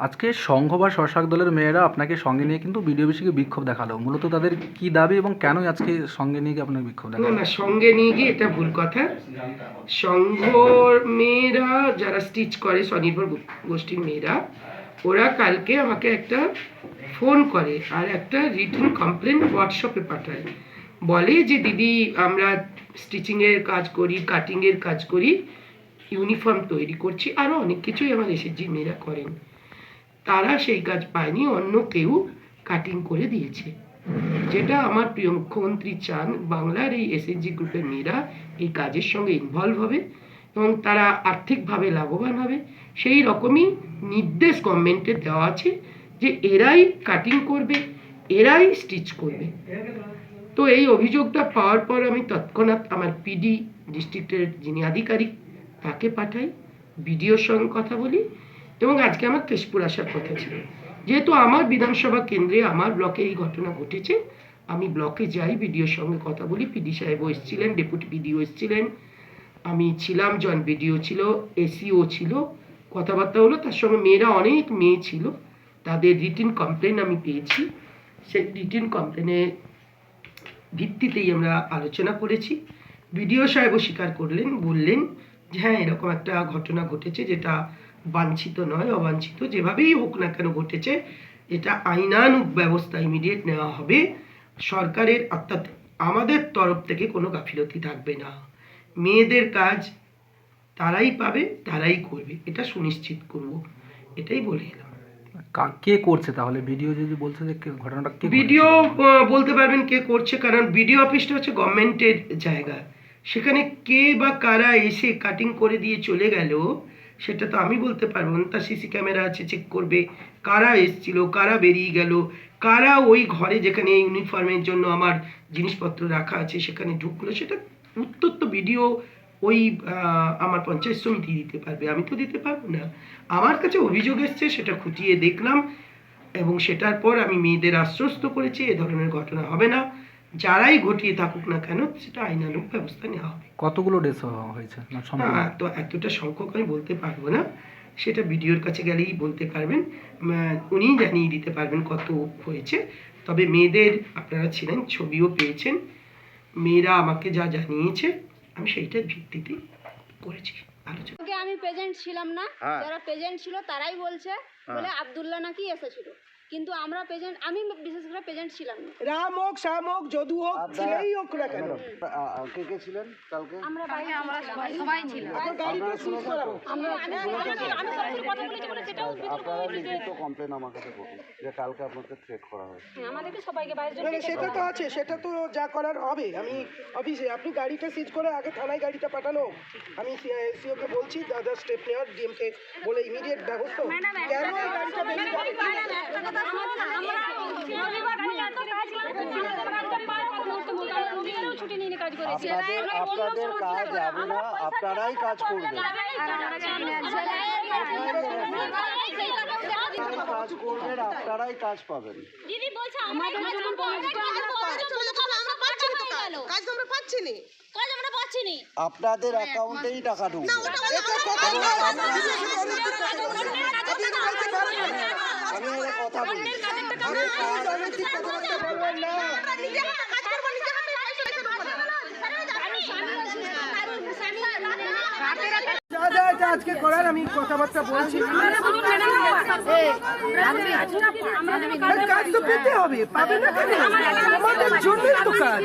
আজকে সংঘ বা স্বশাসক দলের মেয়েরা আপনাকে সঙ্গে নিয়ে কিন্তু বিডিও অফিসে বিক্ষোভ দেখালো। মূলত তাদের কি দাবি এবং কেনই আজকে সঙ্গে নিয়ে গিয়ে আপনাকে বিক্ষোভ না দেখালো? না, সঙ্গে নিয়ে গিয়ে এটা ভুল কথা। সংঘর মেয়েরা যারা স্টিচ করে, স্বনির্ভর গোষ্ঠীর মেয়েরা, ওরা কালকে আমাকে একটা ফোন করে আর একটা রিটেন কমপ্লেন হোয়াটসঅ্যাপে পাঠায়। বলে যে দিদি, আমরা স্টিচিংয়ের কাজ করি, কাটিংয়ের কাজ করি, ইউনিফর্ম তৈরি করছি, আরও অনেক কিছুই আমার এসএসজি মেয়েরা করেন। তারা সেই কাজ পায়নি, অন্য কেউ কাটিং করে দিয়েছে। যেটা আমার প্রিয় মুখ্যমন্ত্রী চান, বাংলার এই এসএসজি গ্রুপের মেয়েরা এই কাজের সঙ্গে ইনভলভ হবে এবং তারা আর্থিকভাবে লাভবান হবে। সেই রকমই নির্দেশ গভর্নমেন্টের দেওয়া আছে যে এরাই কাটিং করবে, এরাই স্টিচ করবে। তো এই অভিযোগটা পাওয়ার পর আমি তৎক্ষণাৎ আমার পিডি ডিস্ট্রিক্টের যিনি আধিকারিক তাকে পাঠাই, বিডিওর সঙ্গে কথা বলি এবং আজকে আমার কেশপুর আসার কথা ছিল। যেহেতু আমার বিধানসভা কেন্দ্রে, আমার ব্লকে এই ঘটনা ঘটেছে, আমি ব্লকে যাই, বিডিওর সঙ্গে কথা বলি। পিডি সাহেবও এসেছিলেন, ডেপুটি পিডিও এসেছিলেন, আমি ছিলাম, জয়েন্ট বিডিও ছিল, এসিও ছিল, কথাবার্তা হলো। তার সঙ্গে মেয়েরা, অনেক মেয়ে ছিল, তাদের রিটেন কমপ্লেন আমি পেয়েছি। সেই রিটেন কমপ্লেনের ভিত্তিতেই আমরা আলোচনা করেছি। বিডিও সাহেবও স্বীকার করলেন, বললেন যে হ্যাঁ, এরকম একটা ঘটনা ঘটেছে যেটা বাঞ্ছিত নয়, অবাঞ্ছিত, যেভাবেই হোক না কেন ঘটেছে, এটা আইনানুগ ব্যবস্থা ইমিডিয়েট নেওয়া হবে। সরকারের অর্থাৎ আমাদের তরফ থেকে কোনো গাফিলতি থাকবে না, মেয়েদের কাজ তারাই পাবে, তারাই করবে, এটা সুনিশ্চিত করব, এটাই বলে এলাম। কে করছে তাহলে? ভিডিও যদি বলছে যে ঘটনাটা কে ভিডিও বলতে পারবেন কে করছে, কারণ ভিডিও অফিসটা হচ্ছে গভর্নমেন্টের জায়গা। সেখানে কে বা কারা এসে কাটিং করে দিয়ে চলে গেল সেটা তো আমি বলতে পারবো না। তার সিসি ক্যামেরা আছে, চেক করবে কারা এসছিল, কারা বেরিয়ে গেল, কারা ওই ঘরে যেখানে ইউনিফর্মের জন্য আমার জিনিসপত্র রাখা আছে সেখানে ঢুকলো, সেটা উত্তর তো ভিডিও ওই আমার পঞ্চায়েত সমিতি দিতে পারবে, আমি তো দিতে পারবো না। আমার কাছে অভিযোগ এসছে, সেটা খুঁটিয়ে দেখলাম এবং সেটার পর আমি মেয়েদের আশ্বস্ত করেছি এ ধরনের ঘটনা হবে না, যারাই ঘটিয়ে থাকুক না কেন সেটা আইনানুগ ব্যবস্থা নেওয়া হবে। কতগুলো ডেস হয়েছে না সম্পূর্ণ? তো এতটা সংখ্যক আমি বলতে পারবো না, সেটা ভিডিওর কাছে গেলেই বলতে পারবেন, উনিই জানিয়ে দিতে পারবেন কত হয়েছে। তবে মেয়েদের, আপনারা ছিলেন, ছবিও পেয়েছেন, মেয়েরা আমাকে যা জানিয়েছে আমি সেইটার ভিত্তিতে করেছি আলোচনা। আমি প্রেজেন্ট ছিলাম না, যারা প্রেজেন্ট ছিল তারাই বলছে, বলে আব্দুল্লাহ নাকি এসেছিল, কিন্তু আমরা প্রেজেন্ট, আমি বিশেষ করে প্রেজেন্ট ছিলাম না। রাম হোক, শ্যাম হোক, যদু হোক, ছেলেই হোক না কেন, কে কে ছিলেন কালকে? আমরা বাইরে, আমরা সবাই ছিলাম। গাড়িটা সিজ করাবো। আপনারা লিখিত কমপ্লেন আমার কাছে করুন যে কালকে আপনাকে থ্রেট করা হয়েছে। আমাদেরকে সবাইকে বাইরে সেটা তো আছে, সেটা তো যা করার হবে। আমি অফিসে, আপনি গাড়িটা সিজ করে আগে থানায় গাড়িটা পাঠানো, আমি সিওকে বলছি দাদা স্টেপ নেওয়ার, ডিএমকে বলে ইমিডিয়েট ব্যবস্থা। কেন এই গাড়িটা বেরিয়ে যাবে? আপনাদের কাজ যাবে না, আপনারাই কাজ করবেন, কাজ করবেন, আপনারাই কাজ পাবেন। দিদি বলছে আমাদের কাজ আমরা পাচ্ছি না। আপনাদের অ্যাকাউন্টেই টাকা ঢুকবে। আমি কথা বলি, আজকে করার আমি কথাবার্তা বলছি, কাজ তো পেতে হবে, পাবে না কেন? আমাদের জন্যই তো কাজ।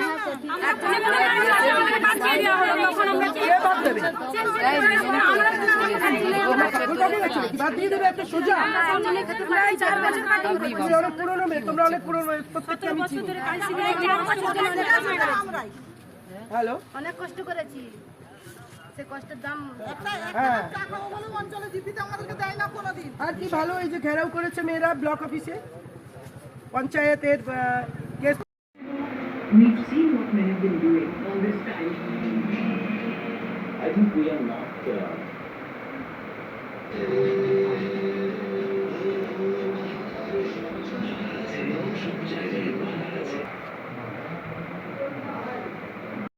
বাদ দিয়ে দেবে একটা সোজা। অনেক পুরোনো মেয়ে, তোমরা অনেক পুরোনো, প্রত্যেকটা আমি চিনি। হ্যালো, অনেক কষ্ট করেছি, সে কষ্টের দাম। হ্যাঁ, আর কি ভালো এই যে ঘেরাও করেছে মেয়েরা ব্লক অফিসে, পঞ্চায়েতের case. We've seen what men have been doing all this time. I think we are not